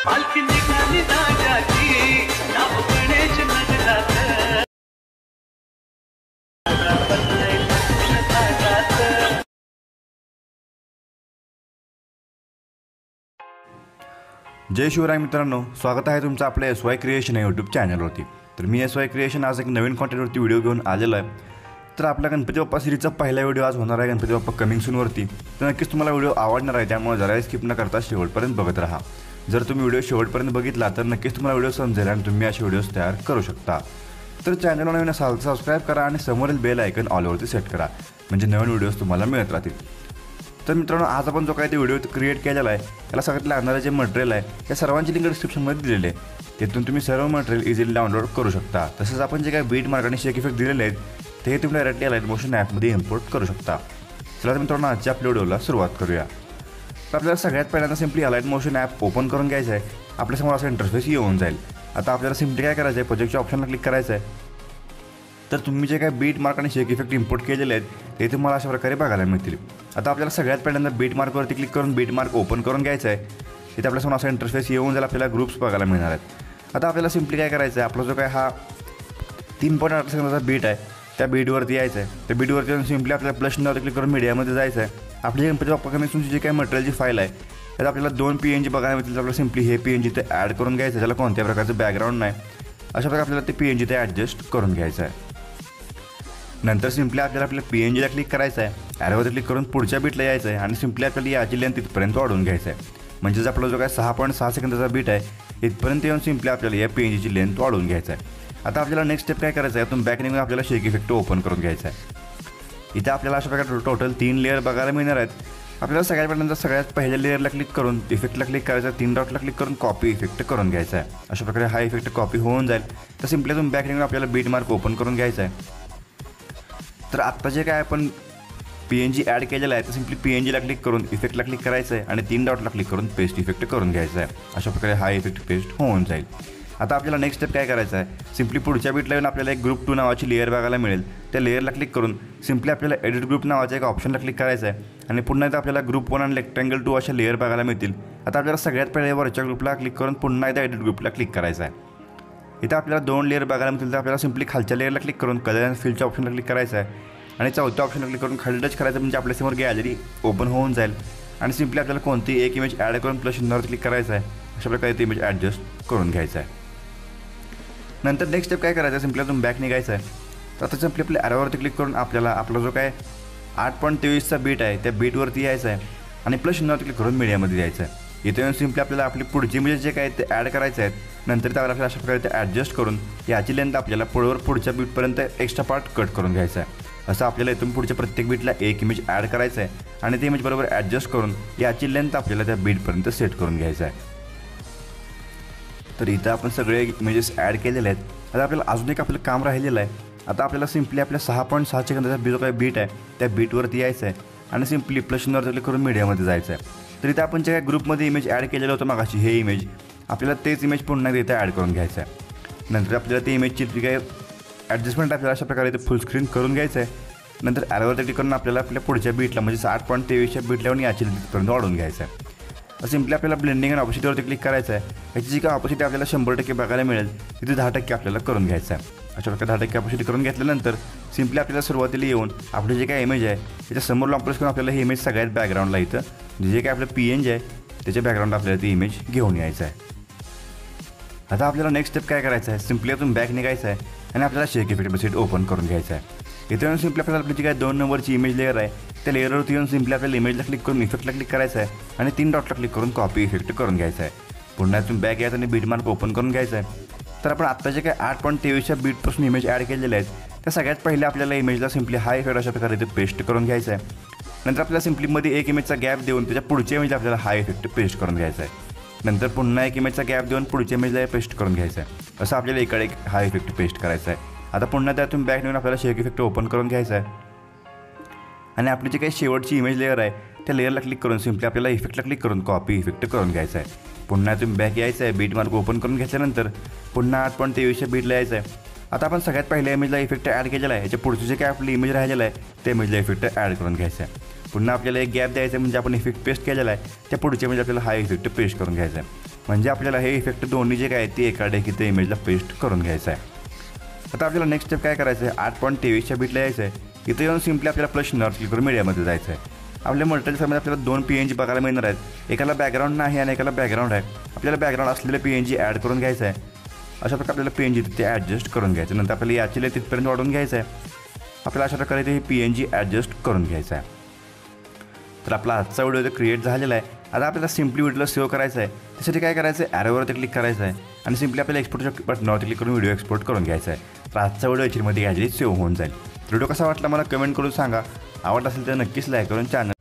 पालखी निघाली राजाची नाव गणेश नगरात जय शिवराय मित्रांनो, स्वागत आहे तुमचं आपल्या SY क्रिएशन या यूट्यूब चॅनलवरती। तर मी SY क्रिएशन आज एक नवीन कॉन्टेंटवरती व्हिडिओ घेऊन आलेलो आहे। तर आपला गणपती बाप्पा सिरीजचा पहिला व्हिडिओ आज होणार आहे गणपती बाप्पा कमिंग सूनवरती। तर नक्कीच तुम्हाला व्हिडिओ आवडणार आहे, त्यामुळे जरा स्किप न करता शेवटपर्यंत बघत राहा। जर तुम्ही व्हिडिओ शेवटपर्यंत बघितला तर नक्कीच तुम्हाला व्हिडिओ समजेल आणि तुम्ही असे व्हिडिओज तयार करू शकता। तर चॅनलला नवीन असाल तर सबस्क्राईब करा आणि समोरील बेल आयकन ऑलवरती सेट करा, म्हणजे नवीन व्हिडिओज तुम्हाला मिळत राहतील। तर मित्रांनो, आज आपण जो काही ते व्हिडिओ क्रिएट केलेला आहे त्याला सगळ्यात लागणारं जे मटेरियल आहे त्या सर्वांची लिंक डिस्क्रिप्शनमध्ये दिलेली आहे। तिथून तुम्ही सर्व मटेरियल इझिली डाउनलोड करू शकता। तसंच आपण जे काही बीट मार्क आणि शेक इफेक्ट दिलेले आहेत ते तुम्ही डायरेक्टली लाईट मोशन ॲपमध्ये इम्पोर्ट करू शकता। चला तर मित्रांनो, आजच्या आपल्या व्हिडिओला सुरुवात करूया। तर आपल्याला सगळ्यात पहिल्यांदा simply light motion app open करून घ्यायचं आहे। आपल्यासमोर असा इंटरफेस येऊन जाईल। आता आपल्याला सिम्पली काय करायचं आहे, प्रोजेक्टच्या ऑप्शनला क्लिक करायचं आहे। तर तुम्ही जे काही बीट मार्क आणि शेक इफेक्ट इम्पोर्ट केलेले आहेत ते तुम्हाला अशा प्रकारे बघायला मिळतील। आता आपल्याला सगळ्यात पहिल्यांदा बीट मार्कवरती क्लिक करून बीट मार्क ओपन करून घ्यायचं आहे। तिथे आपल्यासमोर असा इंटरफेस येऊन जाईल, आपल्याला ग्रुप्स बघायला मिळणार आहेत। आता आपल्याला सिम्पली काय करायचं आहे, आपला जो काय हा 3.8 सेकंदाचा बीट आहे त्या बीटवरती यायचं आहे। त्या बीटवरती येऊन सिम्पली आपल्याला प्लस चिन्हावरती क्लिक करून मीडियामध्ये जायचं आहे। आपली गणपती बाप्पा कमिंग जी काही मटेरियलची फाईल आहे त्यात आपल्याला 2 PNG बघायला मिळतील। आपल्याला सिम्पली हे PNG ते ॲड करून घ्यायचं आहे, त्याला कोणत्या प्रकारचं बॅकग्राऊंड नाही। अशा प्रकारे आपल्याला ते PNG ते ॲडजस्ट करून घ्यायचं आहे। नंतर सिम्पली आपल्याला आपल्या PNGला क्लिक करायचं आहे, ॲरोवरती क्लिक करून पुढच्या बीटला यायचं आहे आणि सिम्पली आपल्याला याची लेंथ इथपर्यंत वाढवून घ्यायचं आहे। म्हणजेच आपला जो काय 6.6 सेकंदाचा बीट आहे इथपर्यंत येऊन सिम्पली आपल्याला या PNGची लेंथ वाढवून घ्यायचं आहे। आता आपल्याला नेक्स्ट स्टेप काय करायचं आहे, यातून बॅक निघून आपल्याला शेक इफेक्ट ओपन करून घ्यायचा आहे। इथे आपल्याला अशा प्रकारे टोटल 3 लेअर बघायला मिळणार आहेत। आपल्याला सगळ्यात पहिल्यांदा सगळ्यात पहिल्या लेअरला क्लिक करून इफेक्टला क्लिक करायचं आहे, 3 डॉटला क्लिक करून कॉपी इफेक्ट करून घ्यायचा आहे। अशा प्रकारे हा इफेक्ट कॉपी होऊन जाईल। तर सिम्पली तुम्ही बॅक निघून आपल्याला बीट मार्क ओपन करून घ्यायचा आहे। तर आत्ता जे काय आपण PNG ॲड केलेलं आहे तर सिम्पली PNGला क्लिक करून इफेक्टला क्लिक करायचं आहे आणि 3 डॉटला क्लिक करून पेस्ट इफेक्ट करून घ्यायचा आहे। अशा प्रकारे हा इफेक्ट पेस्ट होऊन जाईल। आता आपल्याला नेक्स्ट स्टेप काय करायचं आहे, सिम्पली पुढच्या बीटला येऊन आपल्याला एक ग्रुप 2 नावाची लेअर बघायला मिळेल। त्या लेअरला क्लिक करून सिम्पली आपल्याला एडिट ग्रुप नावाच्या एक ऑप्शनला क्लिक करायचं आहे आणि पुन्हा एकदा आपल्याला ग्रुप 1 आणि रेक्टँगल 2 अशा लेअर बघायला मिळतील। आता आपल्याला सगळ्यात पहिले वरच्या ग्रुपला क्लिक करून पुन्हा एकदा एडिट ग्रुपला क्लिक करायचं आहे। इथं आपल्याला 2 लेअर बघायला मिळतील। तर आपल्याला सिम्पली खालच्या लेअरला क्लिक करून कलर अँड फिलच्या ऑप्शनला क्लिक करायचं आहे आणि चौथ्या ऑप्शनला क्लिक करून खाली टच करायचं, म्हणजे आपल्यासमोर गॅलरी ओपन होऊन जाईल आणि सिम्पली आपल्याला कोणतीही एक इमेज ॲड करून प्लस चिन्हावर क्लिक करायचं आहे। अशा प्रकारे ती इमेज ॲडजस्ट करून घ्यायचं आहे। नंतर नेक्स्ट स्टेप काय करायचं आहे, सिम्पली तुम्ही बॅक निघायचं आहे। तर आता सिम्पली आपल्या ॲरोवरती क्लिक करून आपल्याला आपला जो काय 8.23चा बीट आहे त्या बीटवरती यायचं आहे आणि प्लस चिन्हावरती क्लिक करून मीडियामध्ये जायचं आहे। इथे येऊन सिम्पली आपल्याला आपली पुढची इमेजेस जे काय ते ॲड करायचे आहेत। नंतर त्यावर आपल्याला अशा प्रकारे ते ॲडजस्ट करून याची लेंथ आपल्याला पुढच्या बीटपर्यंत एक्स्ट्रा पार्ट कट करून घ्यायचा आहे। असं आपल्याला इथून पुढच्या प्रत्येक बीटला एक इमेज ॲड करायचं आहे आणि ते इमेज बरोबर ॲडजस्ट करून याची लेंथ आपल्याला त्या बीटपर्यंत सेट करून घ्यायचं आहे। तर इथं आपण सगळे इमेजेस ॲड केलेले आहेत। आता आपल्याला अजून एक आपलं काम राहिलेलं आहे। आता आपल्याला सिम्पली आपल्या 6.6 सेकंदाचा जो काही बीट आहे त्या बीटवरती यायचं आहे आणि सिम्पली प्लस चिन्हावर क्लिक करून मीडियामध्ये जायचं आहे। तर इथं आपण जे काही ग्रुपमध्ये इमेज ॲड केलेलं होतं मागाशी हे इमेज आपल्याला तेच इमेज पुन्हा इथे ॲड करून घ्यायचं आहे। नंतर आपल्याला ते इमेजची जी काही ॲडजस्टमेंट आपल्याला अशा प्रकारे इथे फुल स्क्रीन करून घ्यायचं आहे। नंतर ॲरोवरती क्लिक करून आपल्याला आपल्या पुढच्या बीटला म्हणजे 8.23च्या बीटला येऊन याची लेंथपर्यंत वाढवून घ्यायचं आहे। सिम्पली आपल्याला ब्लेंडिंग आणि ऑपोसिटवरती क्लिक करायचं आहे। याची जी काय ऑपोसिटी आपल्याला 100% बघायला मिळेल तिथे 10% आपल्याला करून घ्यायचं आहे। अशा प्रकारे 10% ऑपोसिटी करून घेतल्यानंतर सिम्पली आपल्याला सुरुवातीला येऊन आपली जे काय इमेज आहे त्याच्या समोर लॉंग प्रेस करून आपल्याला ही इमेज सगळ्यात बॅकग्राऊंडला इथं जे काय आपलं PNG आहे त्याच्या बॅकग्राऊंडला आपल्याला ती इमेज घेऊन यायचं आहे। आता आपल्याला नेक्स्ट स्टेप काय करायचं आहे, सिम्पली यातून बॅक निघायचं आहे आणि आपल्याला शेक इफेक्ट बेसिट ओपन करून घ्यायचं आहे। इथे येऊन सिम्पली आपल्याला आपली जी काय 2 नंबरची इमेज लेअर आहे त्या लेअरवरती येऊन सिम्पली आपल्याला इमेजला क्लिक करून इफेक्टला क्लिक करायचं आहे आणि 3 डॉटला क्लिक करून कॉपी इफेक्ट करून घ्यायचं आहे। पुन्हा यातून बॅक यायचं आणि बीट मार्क ओपन करून घ्यायचं आहे। तर आपण आत्ता जे काय 8.23च्या बीटपासून इमेज ॲड केलेल्या आहेत त्या सगळ्यात पहिले आपल्याला इमेजला सिम्पली हा इफेक्ट अशा प्रकारे इथे पेस्ट करून घ्यायचा आहे। नंतर आपल्याला सिम्पलीमध्ये एक इमेजचा गॅप देऊन त्याच्या पुढच्या इमेजला आपल्याला हा इफेक्ट पेस्ट करून घ्यायचा आहे। नंतर पुन्हा एक इमेजचा गॅप देऊन पुढच्या इमेजला पेस्ट करून घ्यायचा आहे। असं आपल्याला इकडे एक हा इफेक्ट पेस्ट करायचा आहे। आता पुन्हा त्यातून बॅक नेऊन आपल्याला शेक इफेक्ट ओपन करून घ्यायचा आहे आणि आपली जी काही शेवटची इमेज लेअर आहे त्या लेअरला क्लिक करून सिम्पली आपल्याला इफेक्टला क्लिक करून कॉपी इफेक्ट करून घ्यायचा आहे। पुन्हा तुम्ही बॅक यायचं आहे, बीट मार्क ओपन करून घेतल्यानंतर पुन्हा 8.23च्या बीटला यायचं आहे। आता आपण सगळ्यात पहिल्या इमेजला इफेक्ट ॲड केलेला आहे, याच्या पुढचे जे काय आपली इमेज राहिलेला आहे त्या इमेजला इफेक्ट ॲड करून घ्यायचा आहे। पुन्हा आपल्याला एक गॅप द्यायचा आहे, म्हणजे आपण इफेक्ट पेस्ट केलेला आहे त्या पुढच्या इमेज आपल्याला हा इफेक्ट पेस्ट करून घ्यायचा आहे। म्हणजे आपल्याला हे इफेक्ट दोन्ही जे काय आहेत ते एका डेकीत इमेजला पेस्ट करून घ्यायचं आहे. आता आपल्याला नेक्स्ट स्टेप काय करायचं आहे, 8.23च्या बीटला यायचं आहे. इथं येऊन सिम्पली आपल्याला प्लस चिन्हावर क्लिक करून मीडियामध्ये जायचं आहे. आपल्या मल्टिपल फाईलमध्ये आपल्याला 2 PNG बघायला मिळणार आहेत. एकाला बॅकग्राऊंड नाही आणि एकाला बॅकग्राऊंड आहे. आपल्याला बॅकग्राऊंड असलेले PNG ॲड करून घ्यायचं आहे. अशा प्रकारे आपल्याला PNG तिथे ॲडजस्ट करून घ्यायचं. नंतर आपल्याला याची तिथपर्यंत वाढवून घ्यायचं आहे. आपल्याला अशा प्रकारे ते PNG ॲडजस्ट करून घ्यायचं आहे. तर आपला आजचा व्हिडिओ तर क्रिएट झालेला आहे. आता आपल्याला सिम्पली व्हिडिओला सेव्ह करायचं आहे. त्यासाठी काय करायचं आहे, ॲरोवरती क्लिक करायचं आहे आणि सिम्पली आपल्याला एक्सपोर्टच्या बटनावरती क्लिक करून व्हिडिओ एक्सपोर्ट करून घ्यायचा आहे. तर आजचा व्हिडिओ याच्यामध्ये घ्यायची सेव्ह होऊन जाईल. व्हिडिओ कसा वाटला मला कमेंट करून सांगा. आवडला असेल तर नक्कीच लाईक करून चॅनल